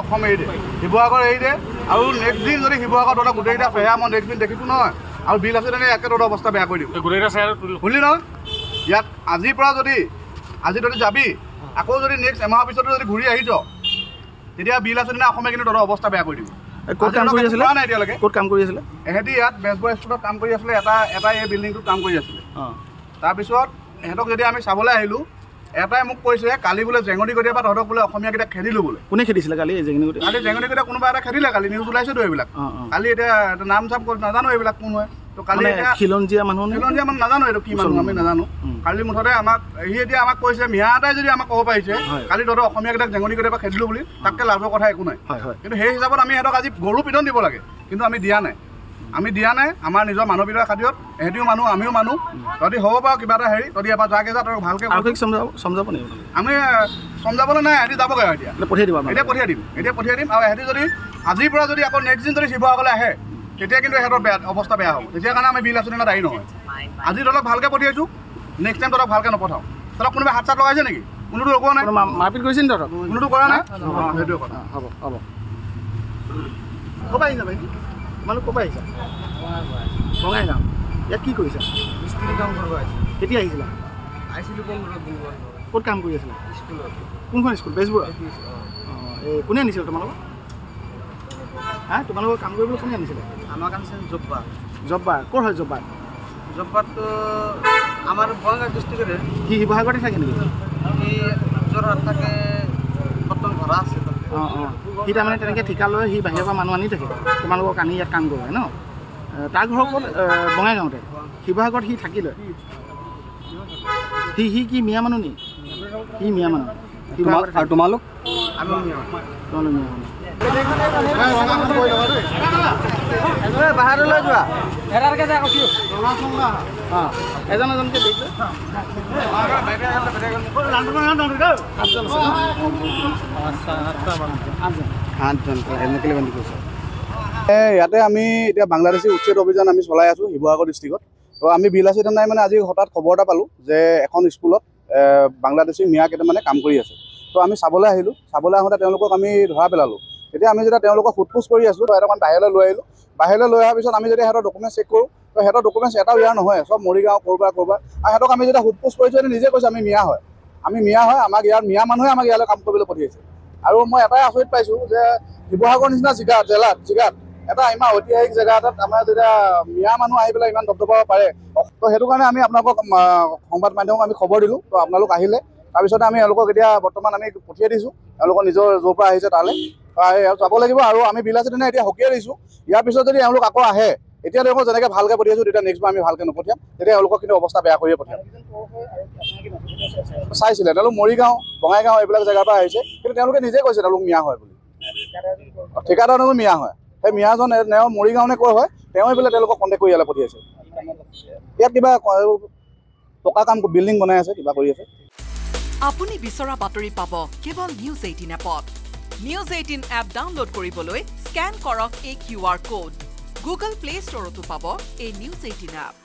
অসম এৰি দে শিৱসাগৰ এৰি দে আৰু নেক্সট দিন যদি শিৱসাগৰ তহঁতৰ গোটেইকেইটা ফেয়া মই নেক্সট দিন দেখিছোঁ নহয় আৰু বিল আছে তেনে একে তহঁতৰ অৱস্থা বেয়া কৰি দিম গোটেইকেইটা চাই শুনিলি নহয় ইয়াত আজিৰ পৰা যদি যাবি আকৌ যদি নেক্সট এমাহৰ পিছতো যদি ঘূৰি আহিছ তেতিয়া বিল আছে তেনে অসমে কিন্তু তহঁতৰ অৱস্থা বেয়া কৰি দিব ক'ত কাম কৰি আছিলে নাই এতিয়ালৈকে ক'ত কাম কৰি আছিলে এহেঁতি ইয়াত বেজবৰুৱা স্কুলত কাম কৰি আছিলে এটা এই বিল্ডিংটোত কাম কৰি আছিলে তাৰপিছত এহেঁতক যেতিয়া আমি চাবলৈ আহিলোঁ এটাই মোক কৈছে কালি বোলে জেঙনি গতিয়ে বা তহঁতক বোলে অসমীয়াকেইটা খেদিলোঁ বোলে কোনে খেদিছিলে কালি জেঙনি গতি কালি জেঙনিকেইটা কোনোবা এটা খেদিলে কালি নিউজ ওলাইছেতো এইবিলাক কালি এতিয়া নাম চাম নাজানো এইবিলাক কোন হয় তো কালি খিলঞ্জীয়া মানুহ নাজানো এইটো কি মানুহ আমি নাজানো কালি মুঠতে আমাক এতিয়া আমাক কৈছে মিয়া এটাই যদি আমাক ক'ব পাৰিছে কালি তহঁতৰ অসমীয়াকেইটাক জেঙনি গতিয়ে বা খেদিলোঁ বুলি তাতকৈ লাভৰ কথা একো নাই কিন্তু সেই হিচাপত আমি সিহঁতক আজি গৰু পিটন দিব লাগে কিন্তু আমি দিয়া নাই আমাৰ নিজৰ মানৱীয়তাৰ খাতিৰত এহেঁতিও মানুহ আমিও মানুহ তহঁতি হ'ব বাৰু কিবা এটা হেৰি তহঁতি এবাৰ যাকে যা তহঁতক ভালকৈ সমজাব নেকি আমি সমজাবলৈ নাই এহেঁতি যাবগৈ এতিয়া পঠিয়াই দিব এতিয়া পঠিয়াই দিম আৰু এহেঁতি যদি আজিৰ পৰা যদি আকৌ নেক্সট দিন যদি শিৱসাগৰলৈ আহে তেতিয়া কিন্তু সিহঁতৰ অৱস্থা বেয়া হ'ব তেতিয়া কাৰণে আমি বিল আছোঁ দায়ী নহয় আজি তহঁতক ভালকৈ পঠিয়াইছোঁ নেক্সট টাইম তহঁতক ভালকৈ নপঠাওঁ তহঁতক কোনোবাই হাত চাত লগাইছে নেকি কোনোটো লগোৱা নাই মাৰপিট কৰিছে নি তহঁতক কোনোটো কৰা নাই সেইটোৱে কথা হ'ব ক'ৰ পৰা আহিছা বাইদেউ তোমালোক ক'ৰ পৰা আহিছা বঙাইগাঁও ইয়াত কি কৰিছা মিস্ত্ৰী কাম কৰিব আহিছোঁ কেতিয়া আহিছিলা আহিছিলোঁ ক'ত কাম কৰি আছিলা স্কুলত কোনখন স্কুল বেজবৰুৱা এই কোনে আনিছিলে তোমালোকক তোমালোকৰ কাম কৰিবলৈ কোনে আনিছিলে আমাৰ কাৰণে জব্বাৰ ক'ৰ হয় জব্বাৰটো আমাৰ বঙাইগাঁও ডিষ্ট্ৰিক্টৰে সি শিৱসাগৰতে থাকে নেকি সি যোৰহাট থাকে বৰ্তমান ঘৰা আছে সি তাৰমানে তেনেকৈ ঠিকা লৈ সি বাহিৰৰ পৰা মানুহ আনি থাকে তোমালোকক আনি ইয়াত কাম কৰে ন তাৰ ঘৰ ক'ত বঙাইগাঁৱতে শিৱসাগৰত সি থাকিলে সি কি মিয়া মানুহ নি সি মিয়া মানুহ আৰু তোমালোক বাহিৰলৈ যোৱা এজন এজনকৈ দেখিছে ইয়াতে আমি এতিয়া বাংলাদেশী উচ্ছেদ অভিযান আমি চলাই আছোঁ শিৱসাগৰ ডিষ্ট্ৰিক্টত তো আমি বিলাসী থানাই মানে আজি হঠাৎ খবৰ এটা পালোঁ যে এখন স্কুলত বাংলাদেশী মিয়া কেইটামানে কাম কৰি আছে তো আমি চাবলৈ আহিলোঁ চাবলৈ আহোঁতে তেওঁলোকক আমি ধৰা পেলালোঁ এতিয়া আমি যেতিয়া তেওঁলোকক সোধপোছ কৰি আছোঁ তো অকণমান বাহিৰলৈ লৈ আহিলোঁ বাহিৰলৈ লৈ অহাৰ পিছত আমি যদি সিহঁতৰ ডকুমেণ্টছ চেক কৰোঁ তো সিহঁতৰ ডকুমেণ্টছ এটাও ইয়াৰ নহয় চব মৰিগাঁও ক'ৰবাত আৰু সিহঁতক আমি যেতিয়া সোধপোছ কৰিছোঁ সিহঁতে নিজে কৈছে আমি মিয়া হয় আমাক ইয়াৰ মিয়া মানুহে আমাক ইয়ালৈ কাম কৰিবলৈ পঠিয়াইছে আৰু মই এটাই আচৰিত পাইছোঁ যে শিৱসাগৰ নিচিনা জিগাত এটা ইমান ঐতিহাসিক জেগা এটাত আমাৰ যেতিয়া মিয়া মানুহ আহি পেলাই ইমান দপদপাব পাৰে তো সেইটো কাৰণে আমি আপোনালোকক সংবাদ মাধ্যমক আমি খবৰ দিলোঁ তো আপোনালোক আহিলে তাৰপিছতে আমি এওঁলোকক এতিয়া বৰ্তমান আমি পঠিয়াই দিছোঁ এওঁলোকৰ নিজৰ য'ৰ পৰা আহিছে তালৈ যাব লাগিব আৰু আমি বিলাসী দিনে এতিয়া সকীয়াই দিছোঁ ইয়াৰ পিছত যদি এওঁলোক আকৌ আহে এতিয়া তেওঁলোকক যেনেকৈ ভালকৈ পঠিয়াইছোঁ তেতিয়া নেক্সট বাৰ আমি ভালকৈ নপঠিয়াম তেতিয়া এওঁলোকক কিন্তু অৱস্থা বেয়া কৰিয়ে পঠিয়াম চাইছিলে তেওঁলোক মৰিগাঁও বঙাইগাঁও এইবিলাক জেগাৰ পৰা আহিছে কিন্তু তেওঁলোকে নিজে কৈছে তেওঁলোক মিয়া হয় বুলি ঠিকাদাৰজনো মিয়া হয় সেই মিয়াজন মৰিগাঁও নে ক'ৰ হয় তেওঁ বোলে তেওঁলোকক কণ্টেক্ট কৰি ইয়ালৈ পঠিয়াইছে ইয়াত কিবা পকা কাম বিল্ডিং বনাই আছে কিবা কৰি আছে আপুনি বিচৰা বাতৰি পাব কেৱল নিউজ 18 এপত নিউজ 18 এপ ডাউনলোড কৰিবলৈ স্ক্যান কৰক এই QR কোড গুগল প্লে ষ্টৰতো পাব এই নিউজ 18 এপ